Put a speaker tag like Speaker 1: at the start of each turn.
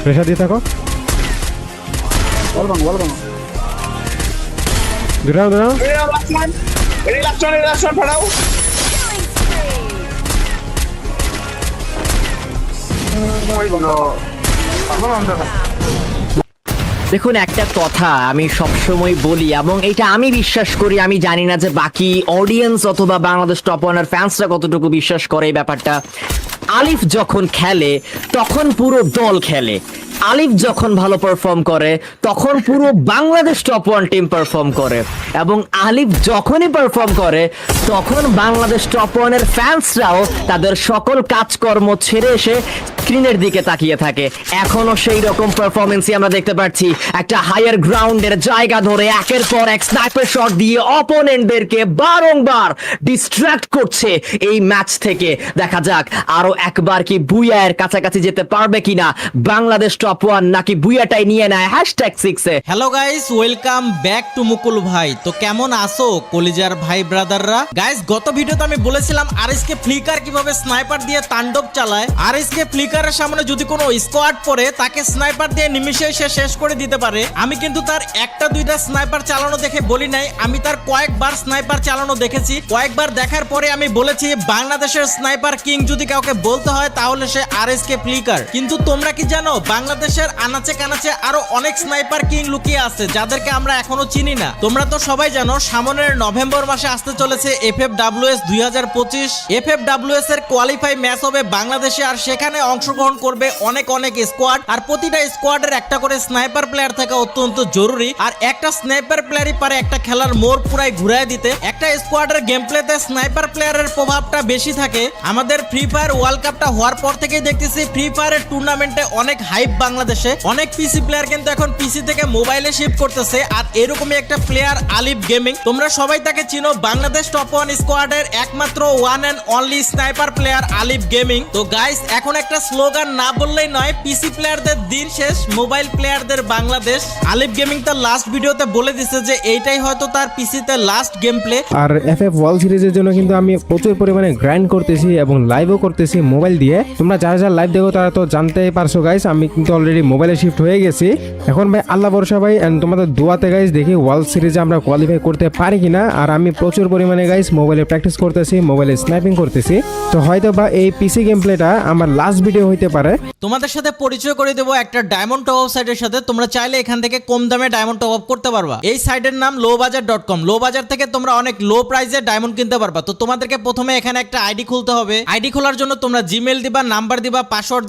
Speaker 1: Pressure দিয়ে থাকো। দুটাও দুটাও
Speaker 2: দেখুন, একটা কথা আমি সবসময় বলি এবং এটা আমি বিশ্বাস করি, আমি জানি না যে বাকি অডিয়েন্স অথবা বাংলাদেশ টপ ওয়ানের ফ্যান্সরা কতটুকু বিশ্বাস করে এই ব্যাপারটা। আলিফ যখন খেলে তখন পুরো দল খেলে, আলিফ যখন ভালো পারফর্ম করে তখন পুরো Bangladesh top one team perform করে, এবং আলিফ যখনই পারফর্ম করে তখন বাংলাদেশ টপ ওয়ানের ফ্যান্সরাও তাদের সকল কাজকর্ম ছেড়ে এসে স্ক্রিনের দিকে তাকিয়ে থাকে। এখনো সেই রকম পারফরমেন্সই আমরা দেখতে পাচ্ছি। একটা হায়ার গ্রাউন্ডের জায়গা ধরে একের পর এক স্নাইপার শট দিয়ে অপোনেন্টদেরকে বারংবার ডিস্ট্রাক্ট করছে এই ম্যাচ থেকে। দেখা যাক আরো একবার কি বুইয়ার কাছাকাছি যেতে পারবে কিনা বাংলাদেশ টপ ওয়ান, নাকি বুইয়াটাই নিয়ে নেয় #6-এ।
Speaker 3: Hello guys, welcome back to Mukul ভাই। তো কেমন আছো কলিজার ভাই ব্রাদাররা? গাইস, গত ভিডিওতে আমি বলেছিলাম আরএসকে ফ্লিকার কিভাবে স্নাইপার দিয়ে তাণ্ডব চালায়। আরএসকে ফ্লিকারের সামনে যদি কোনো স্কোয়াড পড়ে তাকে স্নাইপার দিয়ে নিমিষে সে শেষ করে দিতে পারে। আমি কিন্তু তার একটা দুইটা স্নাইপার চালানো দেখে বলি নাই, আমি তার কয়েকবার স্নাইপার চালানো দেখেছি। কয়েকবার দেখার পরে আমি বলেছি বাংলাদেশের স্নাইপার কিং যদি কাউকে বলতে হয় তাহলে সে আরএসকে ফ্লিকার। কিন্তু তোমরা কি জানো বাংলাদেশের আনাচে কানাচে আরো অনেক স্নাইপার কিং লুকিয়ে আছে যাদেরকে আমরা এখনো চিনি না। তোমরা তো সবাই জানো সামনের নভেম্বর মাসে আসতে চলেছে FFWS 2025। FFWS এর কোয়ালিফাই ম্যাচ হবে বাংলাদেশে, আর সেখানে অংশগ্রহণ করবে অনেক অনেক স্কোয়াড, আর প্রতিটা স্কোয়াডের একটা করে স্নাইপার প্লেয়ার থাকা অত্যন্ত জরুরি। আর একটা স্নাইপার প্লেয়ারই পারে একটা খেলার মোড় পুরাই ঘুরায় দিতে। একটা স্কোয়াডের গেম প্লেতে স্নাইপার প্লেয়ারের প্রভাবটা বেশি থাকে। আমাদের ফ্রি ফায়ার ওয়ার্ল্ড কাপটা হওয়ার পর থেকেই দেখতেছি ফ্রি ফায়ারের টুর্নামেন্টে অনেক হাইপ বাংলাদেশে। অনেক পিসি প্লেয়ার কিন্তু এখন পিসি থেকে মোবাইলে শিফট করতেছে, আর এরকমই একটা প্লেয়ার আলিফ গেমিং। তোমরা সবাই তাকে চিনো, বাংলাদেশ টপ ওয়ান স্কোয়াডের একমাত্র one and only sniper player Alif gaming. তো গাইস, এখন একটা স্লোগান না বললেই নয়, পিসি প্লেয়ারদের দিন শেষ, মোবাইল প্লেয়ারদের বাংলাদেশ। আলিফ গেমিং তার লাস্ট ভিডিওতে বলে দিছে যে এইটাই হয়তো তার পিসিতে লাস্ট গেম প্লে।
Speaker 1: আর FF ওয়ার্ল্ড সিরিজের জন্য কিন্তু আমি প্রচুর পরিমাণে গ্রাইন্ড করতেছি এবং লাইভও করতেছি মোবাইল দিয়ে। তোমরা যারা যারা লাইভ দেখো তারা তো জানতেই পারছো গাইস, আমি কিন্তু অলরেডি মোবাইলে শিফট হয়ে গেছি। এখন ভাই আল্লাহ ভরসা ভাই, এন্ড তোমাদের দোয়াতে গাইস দেখি ওয়ার্ল্ড সিরিজে আমরা কোয়ালিফাই করতে পারি কিনা। আর আমি প্রচুর পরিমাণে গাইস মোবাইলে প্র্যাকটিস করতেছি, মোবাইলে স্নাইপিং করতেছি। তো হয়তো বা এই পিসি গেম প্লেটা আমার লাস্ট ভিডিও হইতে পারে।
Speaker 3: তোমাদের সাথে পরিচয় করে দেবো একটা ডায়মন্ড টপ আপ সাইটের সাথে। তোমরা চাইলে এখান থেকে কম দামে ডায়মন্ড টপ আপ করতে পারবা। এই সাইটের নাম lowbazaar.com। লো বাজার থেকে তোমরা অনেক লো প্রাইসে ডায়মন্ড কিনতে পারবা। তো তোমাদেরকে প্রথমে এখানে একটা আইডি খুলতে হবে। আইডি খোলার জন্য তোমরা জিমেল দিবা, নাম্বার দিবা, পাসওয়ার্ড